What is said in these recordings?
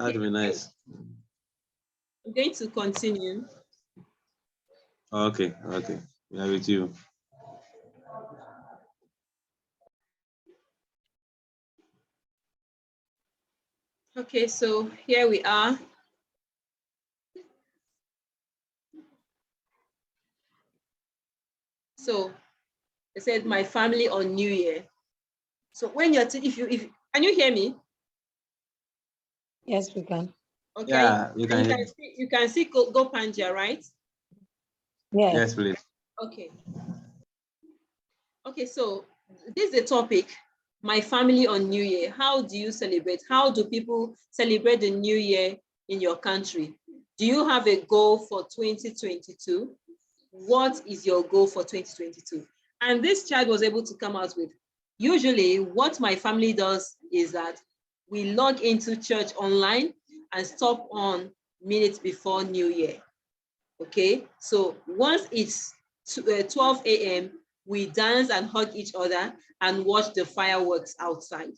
that'd be nice. I'm going to continue. Okay, we are with you. Okay, so here we are. So I said my family on New Year. So when you're if can you hear me? Yes, we can. Okay. Yeah, you can. You can see Go Panja, right? Yes. Yes, please. Okay. Okay, so this is the topic, my family on New Year. How do you celebrate? How do people celebrate the New Year in your country? Do you have a goal for 2022? What is your goal for 2022? And this child was able to come out with, usually what my family does is that we log into church online and stop on minutes before New Year. Okay, so once it's 12 a.m., we dance and hug each other and watch the fireworks outside.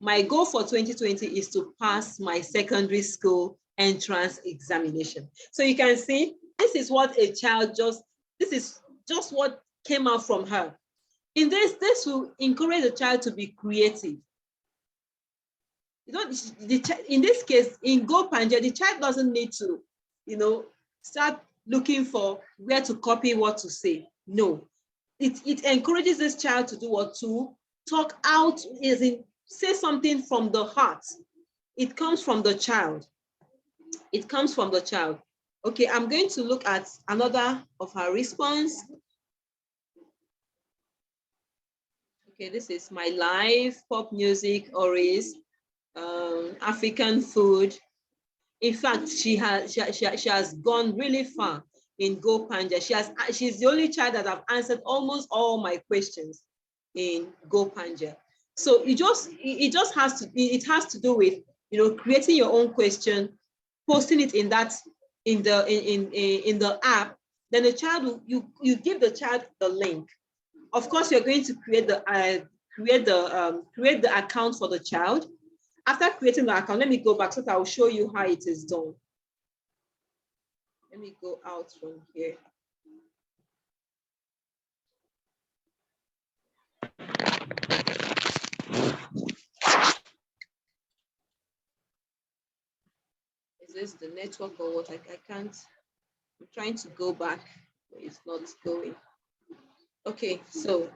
My goal for 2020 is to pass my secondary school entrance examination. So you can see, this is what a child this is just what came out from her. In this will encourage the child to be creative. You know, in this case, in Go Panja, the child doesn't need to, start looking for where to copy what to say. No, it encourages this child to do what? To talk out, as in say something from the heart. It comes from the child. It comes from the child. Okay, I'm going to look at another of her response. Okay, this is my life, pop music, oris, African food. In fact, she has gone really far in Go Panja. She's the only child that I've answered almost all my questions in Go Panja. So it has to do with creating your own question, posting it in the app. Then the child you give the child the link. Of course, you're going to create the account for the child. After creating the account, let me go back so that I'll show you how it is done. Let me go out from here. Is this the network or what? I can't. I'm trying to go back, but it's not going. Okay, so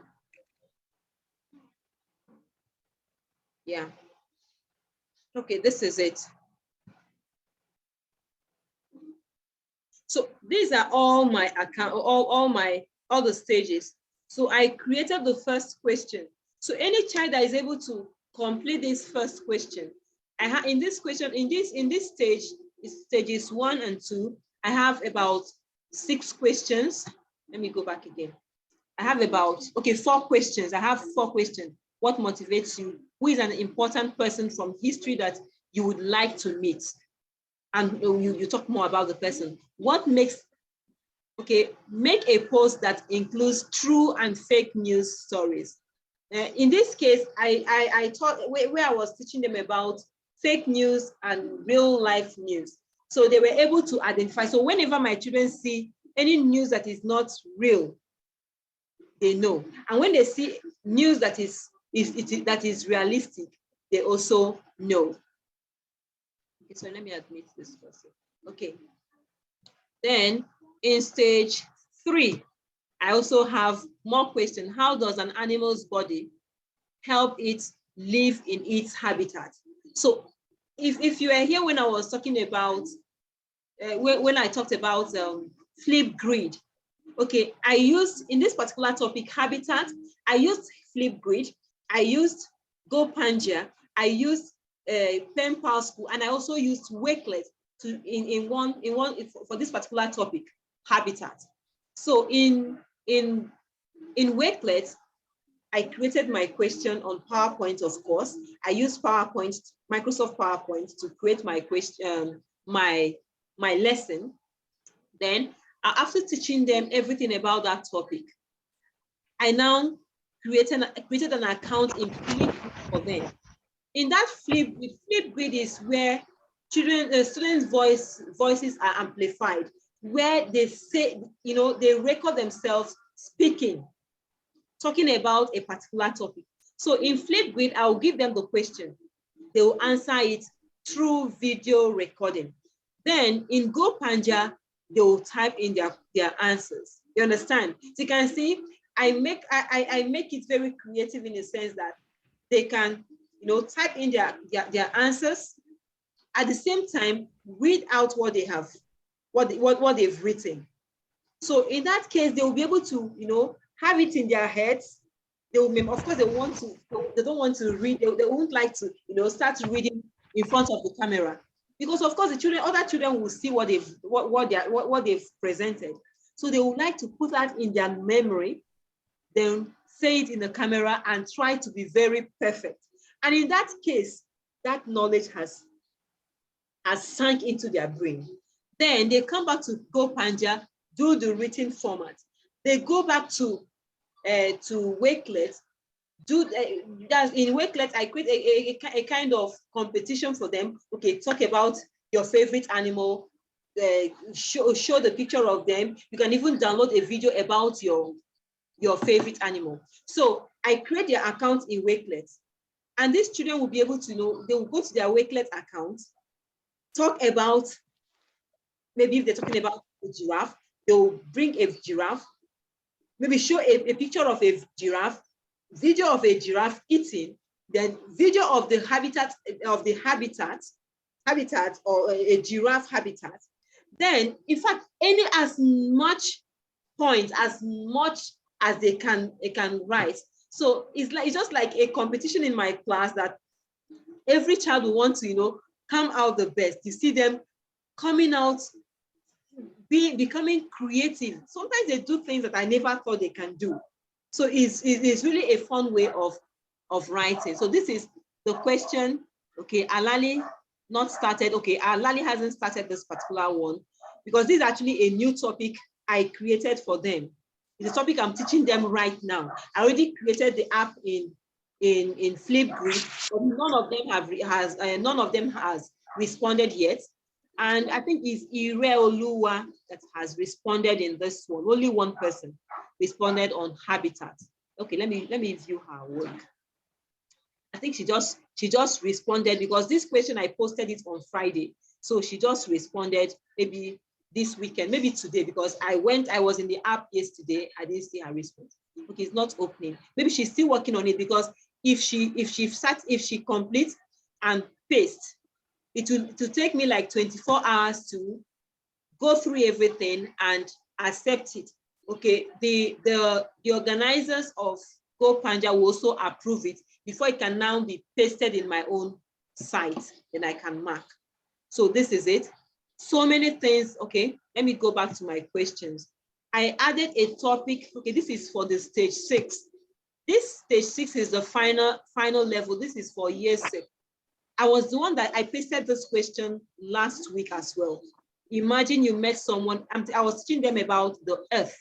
yeah. Okay, this is it. So these are all my account, all the stages. So I created the first question. So any child that is able to complete this first question, in this stage, stages 1 and 2, I have about 6 questions. Let me go back again. I have 4 questions. I have 4 questions. What motivates you? Who is an important person from history that you would like to meet? And you talk more about the person. What make a post that includes true and fake news stories. In this case, I taught where I was teaching them about fake news and real life news. So they were able to identify. So whenever my children see any news that is not real, they know. And when they see news that is realistic, they also know. Okay, so let me admit this person. Okay. Then in stage 3, I also have more questions. How does an animal's body help it live in its habitat? So if you were here when I was talking about, when I talked about flip grid, okay, I used, in this particular topic, habitat, I used flip grid, I used Go Panja, I used Pen Pal School, and I also used Wakelet for this particular topic, habitat. So in Wakelet, I created my question on PowerPoint, of course. I used Microsoft PowerPoint to create my question, my lesson. Then after teaching them everything about that topic, I now created an account in Flipgrid for them. In that Flipgrid is where students' voices are amplified, where they say, they record themselves speaking, talking about a particular topic. So in Flipgrid, I'll give them the question. They will answer it through video recording. Then in GoPanja, they will type in their answers. You understand? So you can see, I make it very creative in the sense that they can, type in their answers, at the same time read out what they have, what they've written. So in that case, they will be able to, have it in their heads. They will, of course, they don't want to read. They won't like to, start reading in front of the camera, because of course other children will see what they've presented. So they would like to put that in their memory, then say it in the camera and try to be very perfect. And in that case, that knowledge has sunk into their brain. Then they come back to GoPanja, do the written format. They go back to Wakelet. In Wakelet, I create a kind of competition for them. Okay, talk about your favorite animal, show the picture of them. You can even download a video about your favorite animal. So I create their account in Wakelet, and these children will be able to know, they will go to their Wakelet account, talk about, maybe if they're talking about a giraffe, they'll bring a giraffe, maybe show a picture of a giraffe, video of a giraffe eating, then video of the habitat or a giraffe habitat. Then, in fact, as much points, as much as they can write. So it's just like a competition in my class that every child will want to, come out the best. You see them coming out, becoming creative. Sometimes they do things that I never thought they can do. So it's really a fun way of writing. So this is the question. Okay, Alali not started. Okay, Alali hasn't started this particular one because this is actually a new topic I created for them. It's a topic I'm teaching them right now. I already created the app in Flipgrid, but none of them has responded yet. And I think it's Ireoluwa that has responded in this one. Only one person responded on habitat. Okay, let me view her work. I think she just responded because this question I posted it on Friday. So she just responded maybe this weekend, maybe today, because I was in the app yesterday. I didn't see her response. Okay, it's not opening. Maybe she's still working on it, because if she completes and pastes, it will take me like 24 hours to go through everything and accept it. Okay, the organizers of GoPanja will also approve it before it can now be pasted in my own site, then I can mark. So this is it. So many things. Okay, let me go back to my questions. I added a topic. Okay, this is for the stage 6. This stage 6 is the final level. This is for year 6. I was the one that I pasted this question last week as well. Imagine you met someone, I was teaching them about the earth,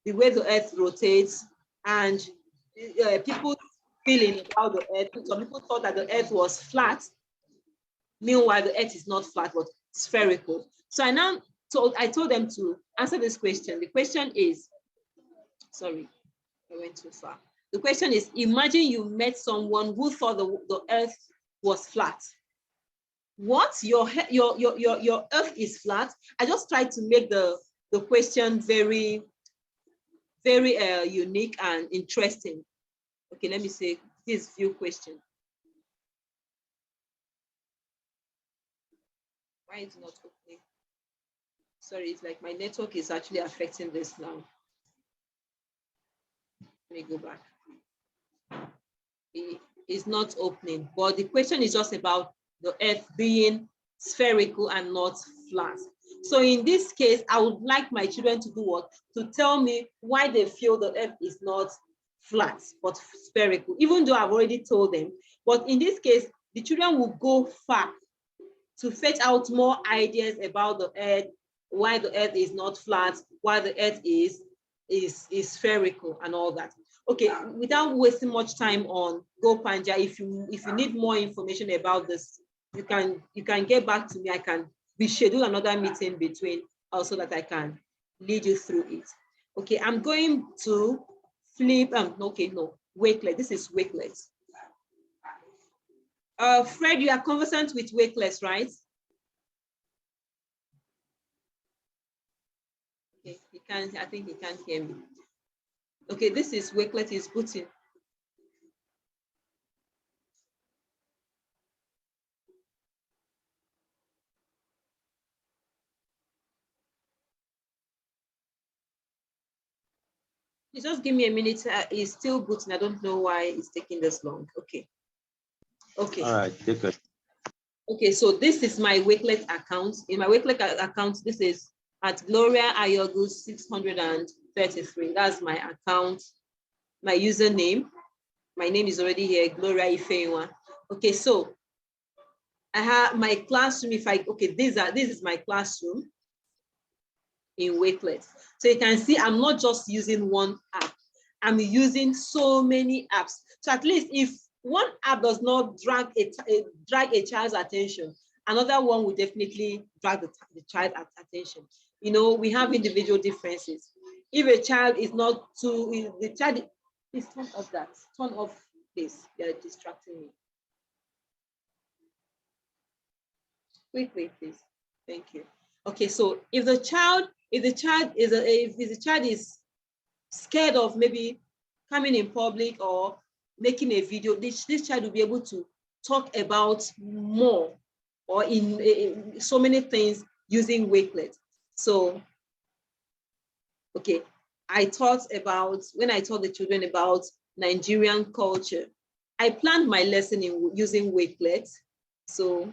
the way the earth rotates, and people feeling about the earth. Some people thought that the earth was flat. Meanwhile, the earth is not flat, but spherical. So I told them to answer this question. The question is, sorry, I went too far. The question is, imagine you met someone who thought the earth was flat. What? Your earth is flat? I just tried to make the question very, very unique and interesting. Okay, let me say this few question. Why is it not opening? Sorry, it's like my network is actually affecting this now. Let me go back. It is not opening, but the question is just about the earth being spherical and not flat. So in this case, I would like my children to do what? To tell me why they feel the earth is not flat, but spherical, even though I've already told them. But in this case, the children will go far to fetch out more ideas about the earth, why the earth is not flat, why the earth is spherical and all that. Okay, without wasting much time on GoPanja, if you need more information about this you can get back to me. I can reschedule another meeting between also that I can lead you through it. Okay, I'm going to flip, okay, no, Wakelet. This is Wakelet. Fred, you are conversant with Wakelet, right? Okay, he can't, I think he can't hear me. Okay, this is Wakelet is booting. You just give me a minute. It's still booting. I don't know why it's taking this long. Okay. Okay. All right, take it. Okay, so this is my Wakelet account. In my Wakelet account, this is at Gloria Ayogu 633. That's my account, my username. My name is already here, Gloria Ifewa. Okay, so I have my classroom. This is my classroom in Wakelet. So you can see I'm not just using one app. I'm using so many apps. So at least if one app does not drag a child's attention, another one will definitely drag the child's attention. You know, we have individual differences. If a child is not too, the child, please turn off that. Turn off this. They're distracting me. Quickly, please. Thank you. Okay, so if the child is scared of maybe coming in public or making a video, this child will be able to talk about more or in so many things using Wakelet. So, okay, when I taught the children about Nigerian culture, I planned my lesson in using Wakelet. So,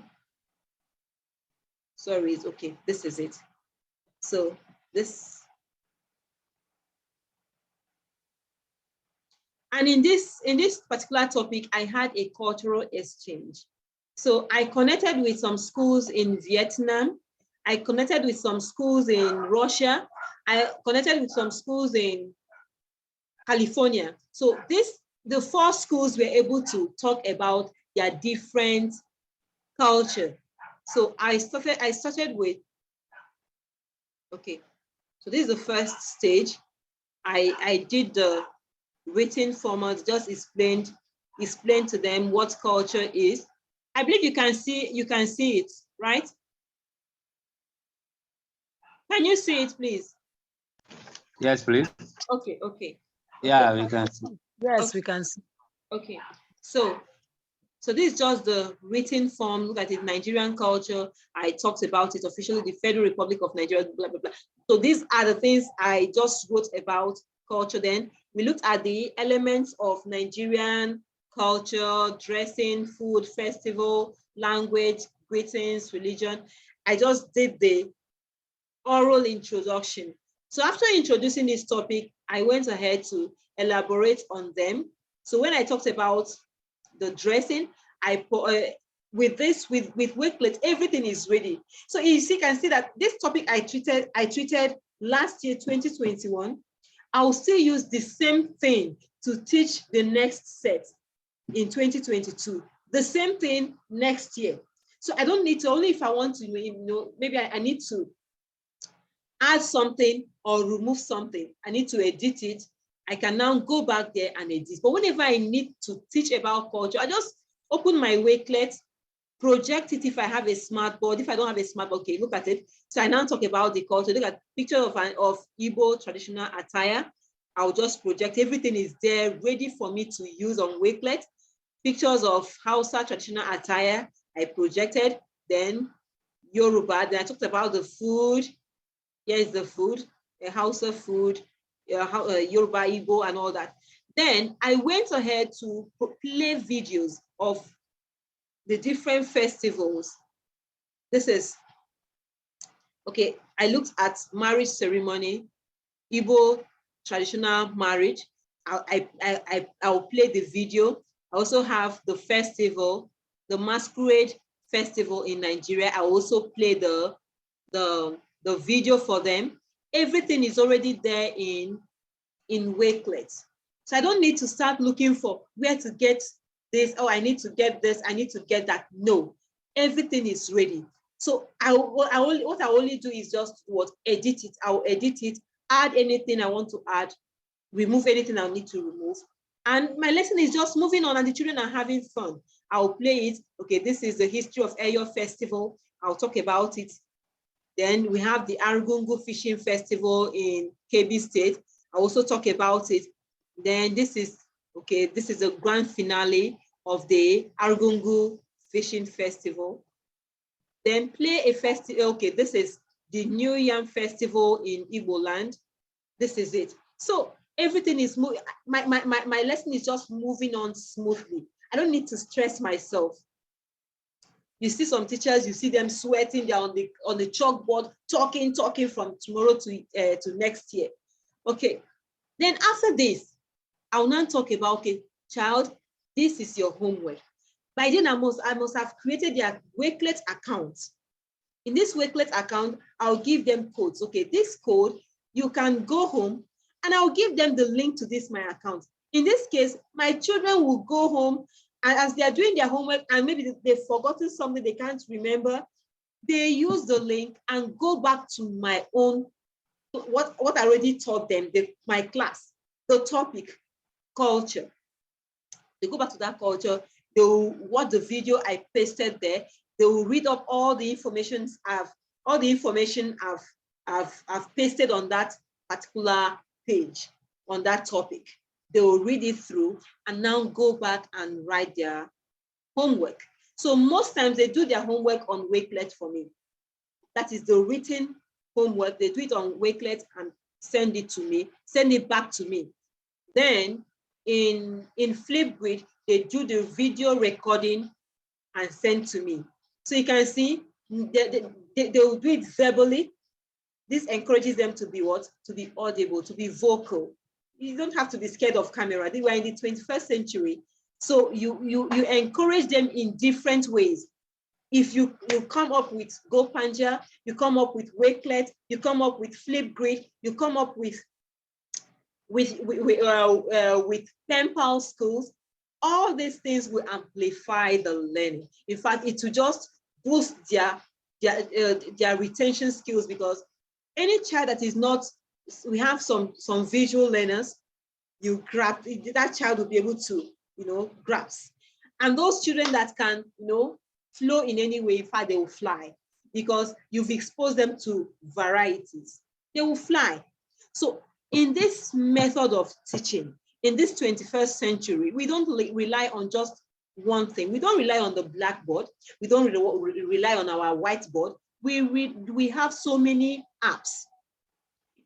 sorry, it's okay, this is it. So this, and in this particular topic, I had a cultural exchange. So I connected with some schools in Vietnam. I connected with some schools in Russia. I connected with some schools in California. So the 4 schools were able to talk about their different culture. So I started with, okay, so this is the first stage. I did the written format, just explain to them what culture is. I believe you can see it, right? Can you see it, please? Yes, please. Okay. Yeah, we can see. Yes, Okay. we can see. Okay, so this is just the written form. Look at it, Nigerian culture. I talked about it officially, the Federal Republic of Nigeria, blah, blah, blah. So these are the things I just wrote about culture. Then we looked at the elements of Nigerian culture, dressing, food, festival, language, greetings, religion. I just did the oral introduction. So after introducing this topic, I went ahead to elaborate on them. So when I talked about the dressing, with Wakelet, everything is ready. So you can see that this topic I treated last year, 2021. I'll still use the same thing to teach the next set in 2022. The same thing next year. So I don't need to, only if I want to, maybe I need to add something or remove something. I need to edit it. I can now go back there and edit. But whenever I need to teach about culture, I just open my Wakelet, project it if I have a smart board. If I don't have a smart board, okay, look at it. So I now talk about the culture. Look at picture of Igbo traditional attire. I'll just project. Everything is there ready for me to use on Wakelet. Pictures of Hausa traditional attire, I projected. Then Yoruba. Then I talked about the food. Here is the food, Hausa food, Yoruba, Igbo, and all that. Then I went ahead to play videos of the different festivals. This is, okay, I looked at marriage ceremony, Igbo traditional marriage. I'll play the video. I also have the festival, the masquerade festival in Nigeria. I also play the video for them. Everything is already there in Wakelet. So I don't need to start looking for where to get this. Oh, I need to get this. I need to get that. No, everything is ready. So what I only do is just edit it. I'll edit it, add anything I want to add, remove anything I need to remove. And my lesson is just moving on and the children are having fun. I'll play it. Okay, this is the history of Eyo Festival. I'll talk about it. Then we have the Argungu Fishing Festival in Kebbi State. I also talk about it. Then this is the grand finale of the Argungu Fishing Festival. Then play a festival. Okay, this is the New Yam Festival in Igbo land. This is it. So everything is moving. My lesson is just moving on smoothly. I don't need to stress myself. You see some teachers, you see them sweating, they're on the chalkboard, talking from tomorrow to next year. Okay. Then after this, I'll now talk about, okay, child, this is your homework. By then, I must have created their Wakelet account. In this Wakelet account, I'll give them codes. Okay, this code, you can go home and I'll give them the link to this my account. In this case, my children will go home and as they are doing their homework and maybe they've forgotten something they can't remember, they use the link and go back to my own, what I already taught them, my class, the topic, culture. They go back to that culture, they will watch the video I pasted there, they will read up all the information I've pasted on that particular page, on that topic. They will read it through and now go back and write their homework. So most times they do their homework on Wakelet for me. That is the written homework. They do it on Wakelet and send it to me, send it back to me. Then in Flipgrid, they do the video recording and send to me. So you can see they will do it verbally. This encourages them to be what? To be audible, to be vocal. You don't have to be scared of camera. They were in the 21st century. So you encourage them in different ways. If you come up with GoPanja, you come up with Wakelet, you come up with Flipgrid, you come up with pen pal schools, all these things will amplify the learning. In fact, it will just boost their retention skills, because any child that is not, we have some visual learners, you grab, that child will be able to, grasp. And those children that can, flow in any way, in fact, they will fly, because you've exposed them to varieties. They will fly. So in this method of teaching, in this 21st century, we don't rely on just one thing. We don't rely on the blackboard. We don't rely on our whiteboard. We have so many apps.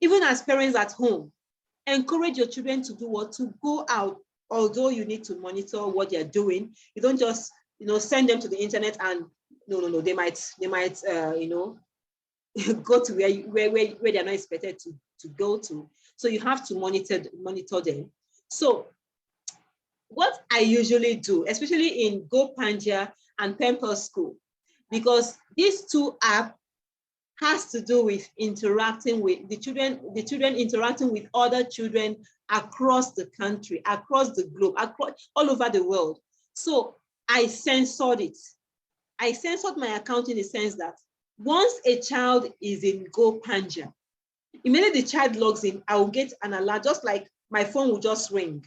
Even as parents at home, encourage your children to do what? To go out, although you need to monitor what they're doing. You don't just, send them to the internet and no, they might go to where they're not expected to go to. So you have to monitor them. So what I usually do, especially in GoPanja and Pamper School, because these two apps has to do with interacting with the children interacting with other children across the country, across the globe, all over the world. So I censored it. I censored my account in the sense that once a child is in GoPanja, immediately the child logs in, I will get an alert, just like my phone will just ring.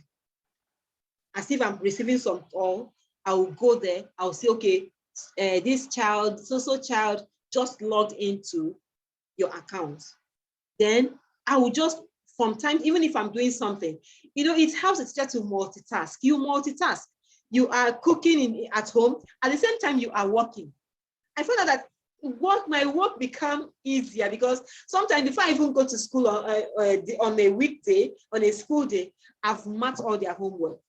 As if I'm receiving some call, I will go there, I'll say, okay, this child, so child just logged into your account. Then I will just, from time, even if I'm doing something, it helps the teacher to multitask. You multitask. You are cooking at home, at the same time you are working. I found out that my work become easier, because sometimes before I even go to school on a weekday, on a school day, I've marked all their homework.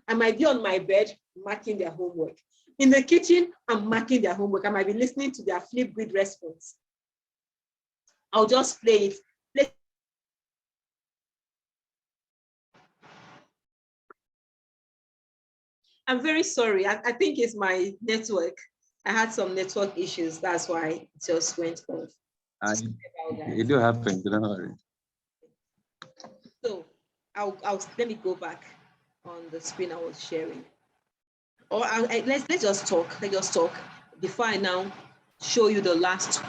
I might be on my bed marking their homework. In the kitchen, I'm marking their homework. I might be listening to their Flipgrid response. I'll just play it. I'm very sorry. I think it's my network. I had some network issues. That's why it just went off. It do happen. Don't worry. So let me go back on the screen I was sharing. Or let's just talk. Let's just talk. before I now show you the last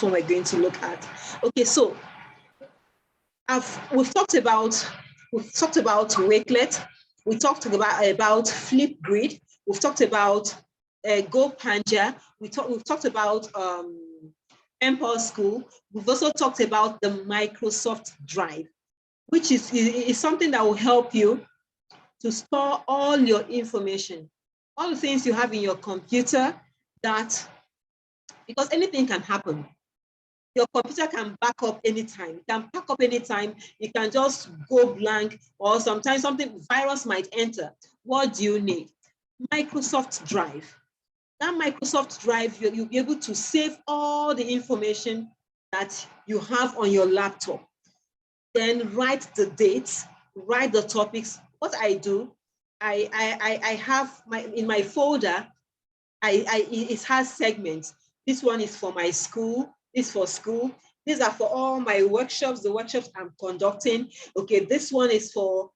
one we're going to look at. Okay, so we've talked about Wakelet, we talked about Flipgrid, we've talked about Go Panja, we've talked about Empower School, we've also talked about the Microsoft Drive, which is something that will help you to store all your information, all the things you have in your computer, that because anything can happen. Your computer can back up anytime. It can pack up anytime. You can just go blank, or sometimes something virus might enter. What do you need? Microsoft Drive. That Microsoft Drive, you'll be able to save all the information that you have on your laptop. Then write the dates, write the topics. What I do, I have in my folder, it has segments. This one is for my school, this for school. These are for all my workshops, the workshops I'm conducting. Okay, this one is for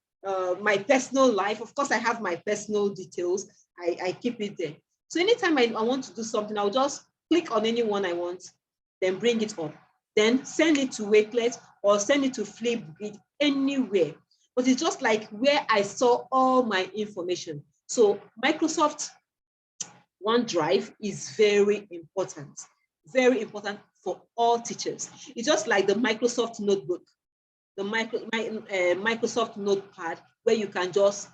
my personal life. Of course, I have my personal details. I keep it there. So anytime I want to do something, I'll just click on any one I want, then bring it up. Then send it to Wakelet or send it to Flipgrid, anywhere. But it's just like where I saw all my information. So Microsoft OneDrive is very important for all teachers. It's just like the Microsoft Notebook, the Microsoft Notepad, where you can just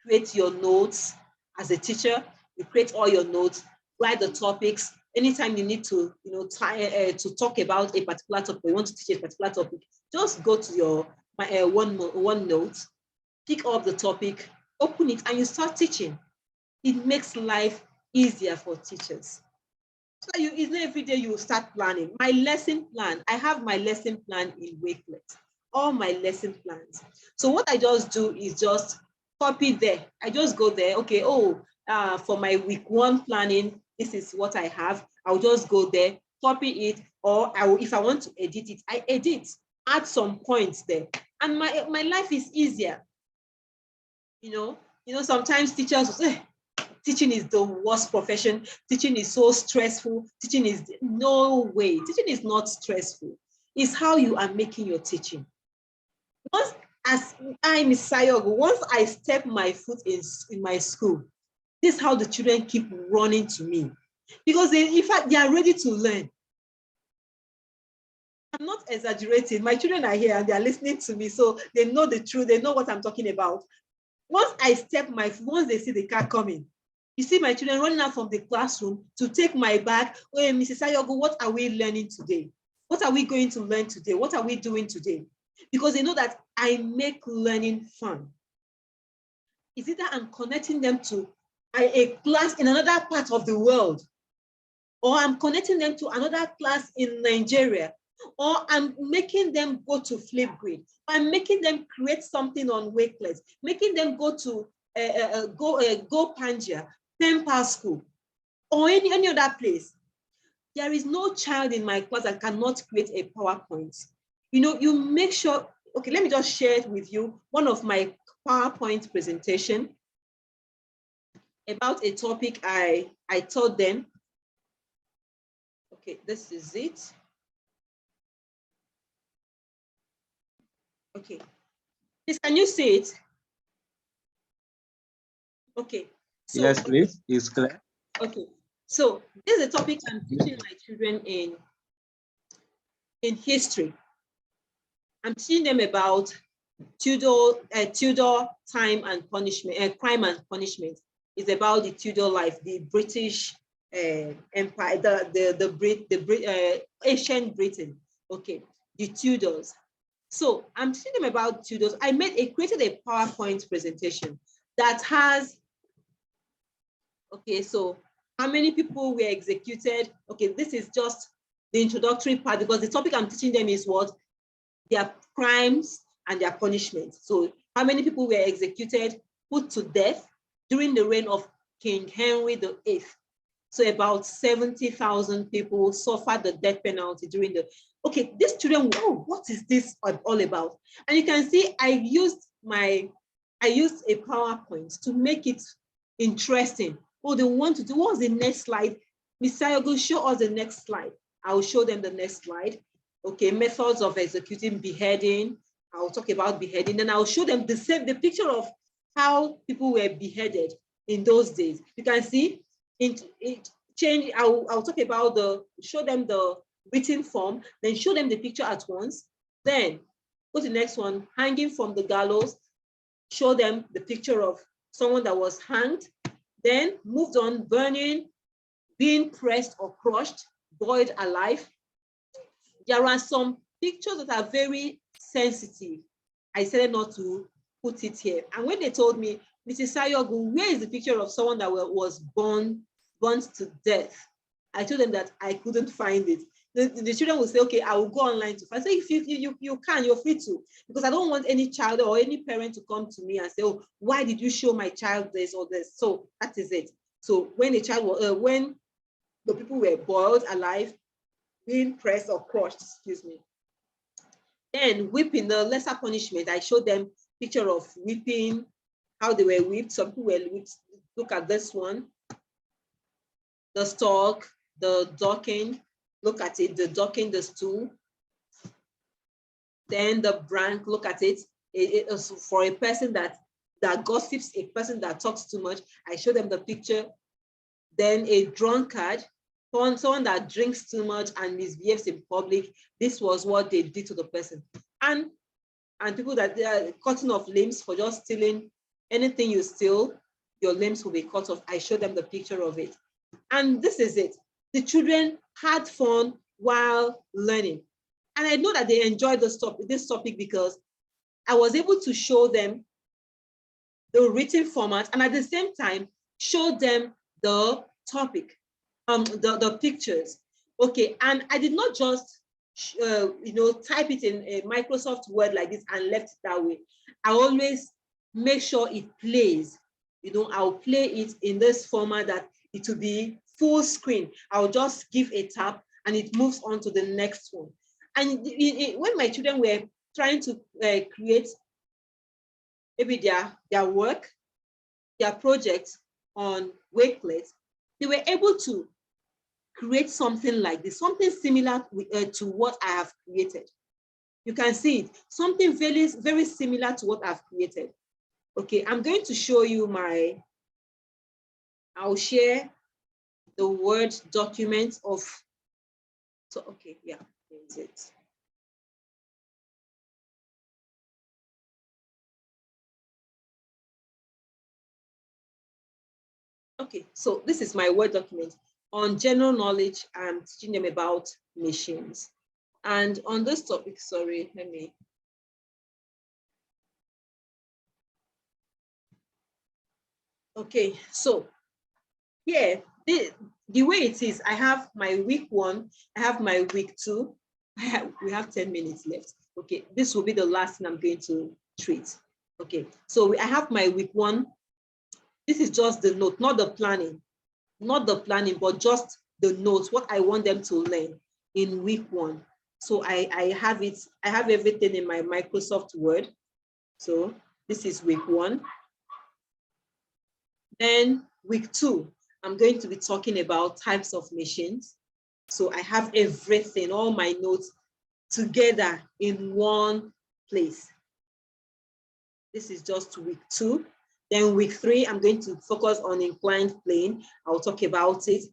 create your notes as a teacher. You create all your notes, write the topics. Anytime you need to, to talk about a particular topic, you want to teach a particular topic, just go to your OneNote, pick up the topic, open it, and you start teaching. It makes life easier for teachers. So it's not every day you start planning. My lesson plan, I have my lesson plan in Wakelet, all my lesson plans. So what I just do is just copy there. I just go there, okay, for my week 1 planning, this is what I have. I'll just go there, copy it, or if I want to edit it, I edit, add some points there. And my life is easier. Sometimes teachers will say, teaching is the worst profession. Teaching is so stressful. Teaching is no way. Teaching is not stressful. It's how you are making your teaching. Once, as I'm Sayogo, once I step my foot in my school, this is how the children keep running to me, because in fact, they are ready to learn. I'm not exaggerating. My children are here and they are listening to me, so they know the truth. They know what I'm talking about. Once they see the car coming, you see my children running out from the classroom to take my bag. Oh, Mrs. Sayogo, what are we learning today? What are we going to learn today? What are we doing today? Because they know that I make learning fun. It's either I'm connecting them to a class in another part of the world, or I'm connecting them to another class in Nigeria, or I'm making them go to Flipgrid. I'm making them create something on Wakelet, making them go to Go Panja, Empower School, or any other place. There is no child in my class that cannot create a PowerPoint. You make sure, okay, let me just share it with you, one of my PowerPoint presentation about a topic I taught them. Okay, this is it. Okay, please, can you see it? Okay. So, yes, please. It's clear. Okay. So this is a topic I'm teaching my children in history. I'm teaching them about Tudor time and punishment, crime and punishment. It's about the Tudor life, the British Empire, ancient Britain. Okay, the Tudors. So I'm teaching them about Tudors. I created a PowerPoint presentation that has, okay, so how many people were executed? Okay, this is just the introductory part, because the topic I'm teaching them is what? Their crimes and their punishments. So how many people were executed, put to death during the reign of King Henry VIII? So about 70,000 people suffered the death penalty during the, okay, these children, oh, what is this all about? And you can see I used a PowerPoint to make it interesting. Oh, they want to do, what's the next slide? Miss Sayogo, show us the next slide. I'll show them the next slide. Okay, methods of executing beheading. I'll talk about beheading, and I'll show them the picture of how people were beheaded in those days. You can see it change. I'll talk about show them the written form, then show them the picture at once. Then go to the next one, hanging from the gallows. Show them the picture of someone that was hanged. Then moved on, burning, being pressed or crushed, boiled alive. There are some pictures that are very sensitive. I decided not to put it here. And when they told me, Mrs. Sayogu, where is the picture of someone that was burnt to death? I told them that I couldn't find it. The children will say, okay, I will go online to find. So if you can, you're free to, because I don't want any child or any parent to come to me and say, oh, why did you show my child this or this? So that is it. So when the child was, when the people were boiled alive, being pressed or crushed, excuse me. Then whipping, the lesser punishment, I showed them picture of whipping, how they were whipped. Some people were whipped. Look at this one. The stalk, the docking, look at it, the docking, the stool. Then the brank, look at it. It was for a person that gossips, a person that talks too much. I showed them the picture. Then a drunkard, someone that drinks too much and misbehaves in public. This was what they did to the person. And people that they are cutting off limbs for just stealing anything you steal, your limbs will be cut off. I showed them the picture of it. And this is it. The children had fun while learning. And I know that they enjoyed this topic because I was able to show them the written format and at the same time show them the topic, the pictures. Okay, and I did not just type it in a Microsoft Word like this and left it that way. I always make sure it plays. I'll play it in this format that it will be full screen. I'll just give a tap and it moves on to the next one. And when my children were trying to create maybe their work, their project on Wakelet, they were able to create something like this, something similar to what I have created. You can see it, something very, very similar to what I've created. Okay, I'm going to show you I'll share the Word document of, so okay, yeah, here's it. Okay, so this is my Word document. On general knowledge, I'm teaching them about machines. And on this topic, sorry, let me. Okay, so here, the way it is, I have my week 1, I have my week 2, we have 10 minutes left. Okay, this will be the last thing I'm going to treat. Okay, so I have my week 1. This is just the note, not the planning, but just the notes, what I want them to learn in week 1. So I have it, I have everything in my Microsoft Word. So this is week 1. Then week 2, I'm going to be talking about types of machines. So I have everything, all my notes together in one place. This is just week 2. Then week 3, I'm going to focus on inclined plane. I'll talk about it.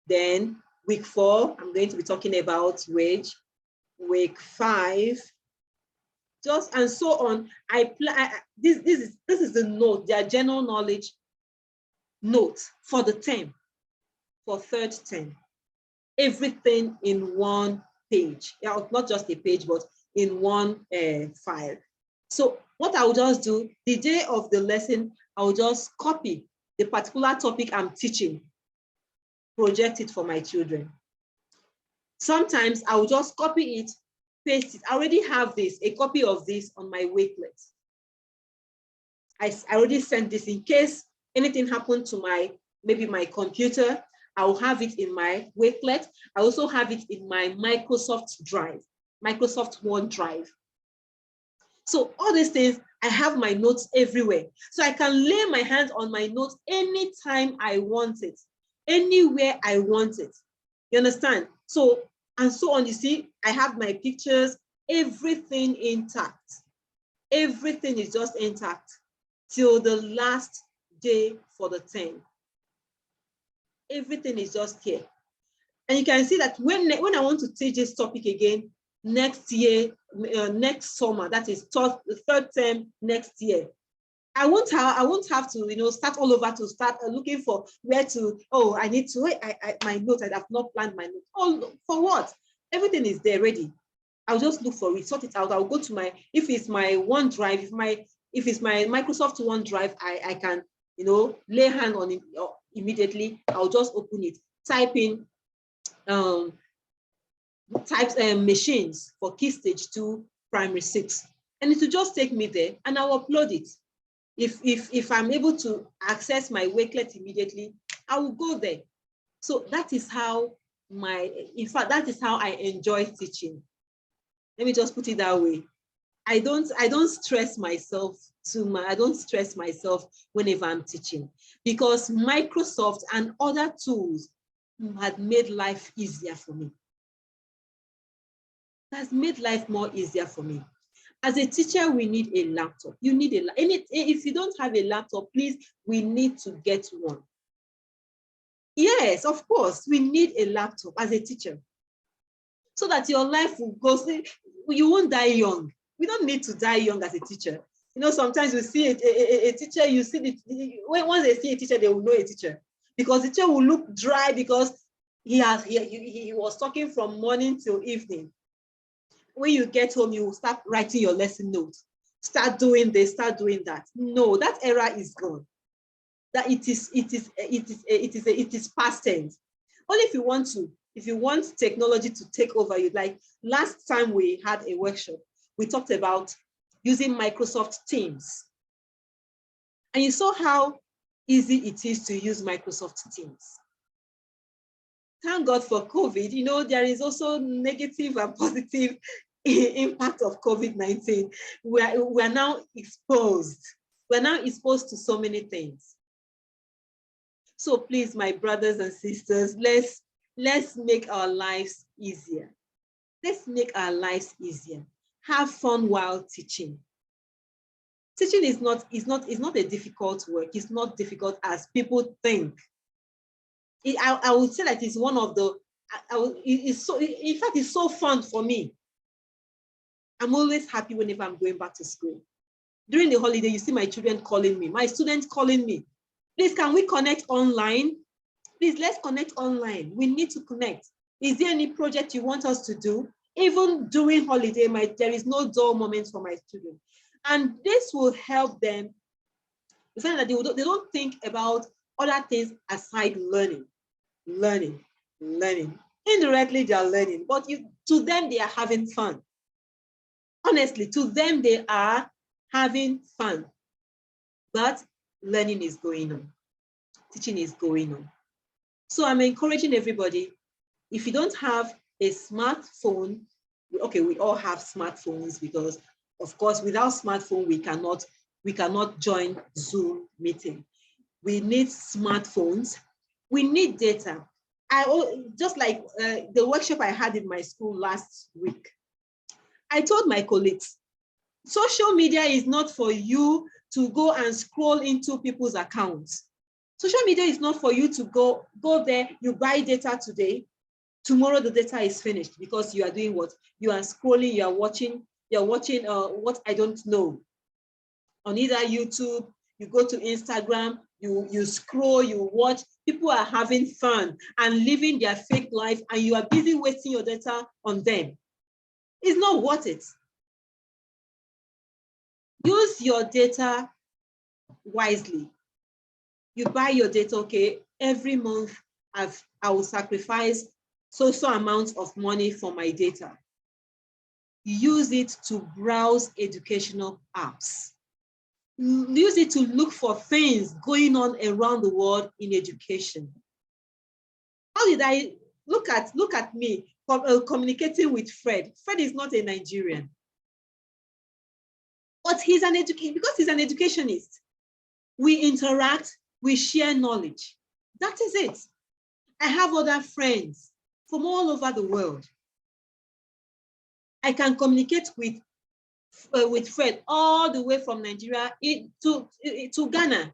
Then week 4, I'm going to be talking about wage. Week 5, just and so on. This is the note, their general knowledge note for the term, for 3rd term. Everything in one page. Yeah, not just a page, but in one file. So what I will just do, the day of the lesson, I will just copy the particular topic I'm teaching, project it for my children. Sometimes I will just copy it, paste it. I already have this, a copy of this on my Wakelet. I already sent this in case anything happened to maybe my computer. I will have it in my Wakelet. I also have it in my Microsoft Drive, Microsoft OneDrive. So all these things, I have my notes everywhere. So I can lay my hands on my notes anytime I want it. anywhere I want it. You understand? So, and so on. You see, I have my pictures, everything intact. Everything is just intact till the last day for the term. Everything is just here. And you can see that when I want to teach this topic again next year, next summer, that is the third term next year, I won't have to, start all over to start looking for where to, I need to, my notes, I have not planned my notes. Oh, for what? Everything is there ready. I'll just look for it, sort it out. I'll go to if it's my OneDrive, if it's my Microsoft OneDrive, I can, lay hand on it immediately. I'll just open it, type in machines for Key Stage 2, Primary 6. And it will just take me there and I'll upload it. If I'm able to access my Wakelet immediately, I will go there. So that is how that is how I enjoy teaching. Let me just put it that way. I don't stress myself too much. I don't stress myself whenever I'm teaching, because Microsoft and other tools had made life easier for me. It has made life more easier for me. As a teacher, we need a laptop. You need if you don't have a laptop, please, we need to get one. Yes, of course, we need a laptop as a teacher, so that your life will go, you won't die young. We don't need to die young as a teacher. Sometimes you see a teacher, you see once they see a teacher, they will know a teacher, because the teacher will look dry because he was talking from morning till evening. When you get home, you will start writing your lesson notes. Start doing this, start doing that. No, that era is gone. That it is past tense. Only if you want technology to take over you. Like last time we had a workshop, we talked about using Microsoft Teams. And you saw how easy it is to use Microsoft Teams. Thank God for COVID. There is also negative and positive impact of COVID-19. We are now exposed. We're now exposed to so many things. So please, my brothers and sisters, let's make our lives easier. Let's make our lives easier. Have fun while teaching. Teaching is not a difficult work. It's not difficult as people think. I would say that it's one of the, in fact, it's so fun for me. I'm always happy whenever I'm going back to school. During the holiday, you see my children calling me, my students calling me. Please, can we connect online? Please, let's connect online. We need to connect. Is there any project you want us to do? Even during holiday, there is no dull moments for my children. And this will help them, the fact that they don't think about other things aside learning. Indirectly, they are learning, but to them, they are having fun. Honestly, to them, they are having fun. But learning is going on. Teaching is going on. So I'm encouraging everybody, if you don't have a smartphone, okay, we all have smartphones, because of course, without smartphone, we cannot join Zoom meeting. We need smartphones. We need data. Just like the workshop I had in my school last week, I told my colleagues, social media is not for you to go and scroll into people's accounts. Social media is not for you to go there, you buy data today, tomorrow the data is finished, because you are doing what? You are scrolling, you are watching what I don't know. On either YouTube, you go to Instagram, you scroll, you watch. People are having fun and living their fake life, and you are busy wasting your data on them. It's not worth it. Use your data wisely. You buy your data, okay, every month I will sacrifice so amounts of money for my data. Use it to browse educational apps. Use it to look for things going on around the world in education. How did I look at me communicating with Fred? Fred is not a Nigerian, but he's an because he's an educationist. We interact, we share knowledge. That is it. I have other friends from all over the world. I can communicate with Fred all the way from Nigeria to Ghana.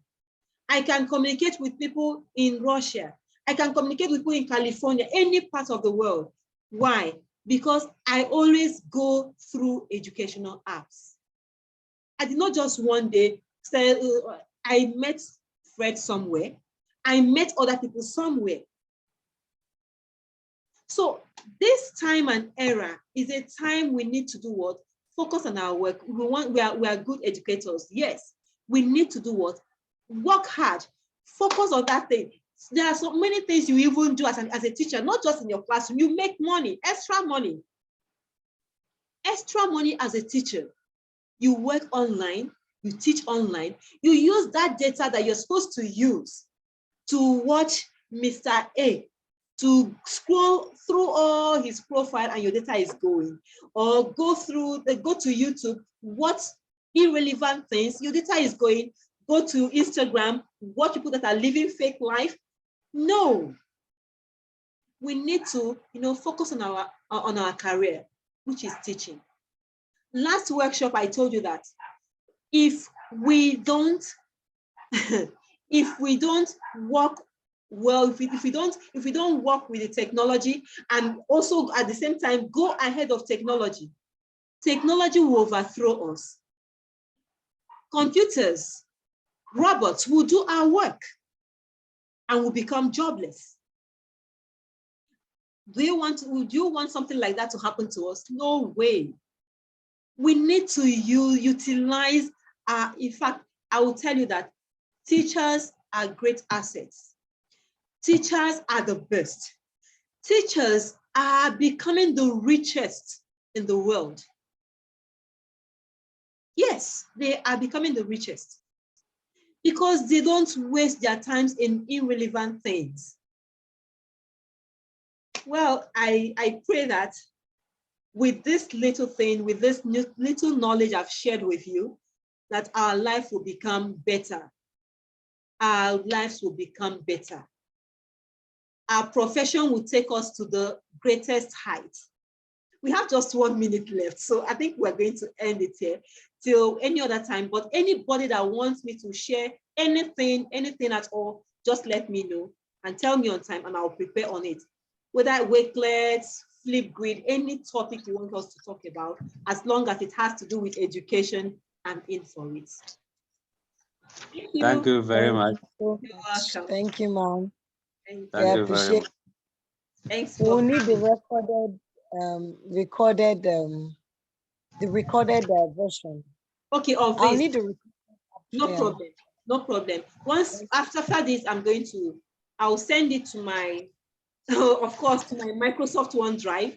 I can communicate with people in Russia. I can communicate with people in California, any part of the world. Why? Because I always go through educational apps. I did not just one day say, I met Fred somewhere. I met other people somewhere. So this time and era is a time we need to do what? Focus on our work. We are good educators. Yes, we need to do what? Work hard. Focus on that thing. There are so many things you even do as a teacher, not just in your classroom. You make money, extra money. Extra money as a teacher. You work online, you teach online, you use that data that you're supposed to use to watch Mr. A, to scroll through all his profile and your data is going, or go to YouTube, watch irrelevant things, your data is going, go to Instagram, watch people that are living fake life. No, we need to, focus on our career, which is teaching. Last workshop, I told you that if we don't work well, if we don't work with the technology and also at the same time go ahead of technology will overthrow us. Computers, robots will do our work and will become jobless. Would you want something like that to happen to us? No way. We need to utilize, in fact, I will tell you that teachers are great assets. Teachers are the best. Teachers are becoming the richest in the world. Yes, they are becoming the richest because they don't waste their times in irrelevant things. Well, I pray that with this little thing, with this little knowledge I've shared with you, that our life will become better. Our lives will become better. Our profession will take us to the greatest height. We have just 1 minute left, so I think we're going to end it here till any other time. But anybody that wants me to share anything at all, just let me know and tell me on time and I'll prepare on it. Whether wakelets, Flipgrid, any topic you want us to talk about, as long as it has to do with education, I'm in for it. Thank you very much. You're welcome. Thank you, Mom. Thank you very much. Thanks. We'll need the recorded version. Okay, of this. I'll need the no problem. No problem. Once after this, I'll send it to my, of course, to my Microsoft OneDrive.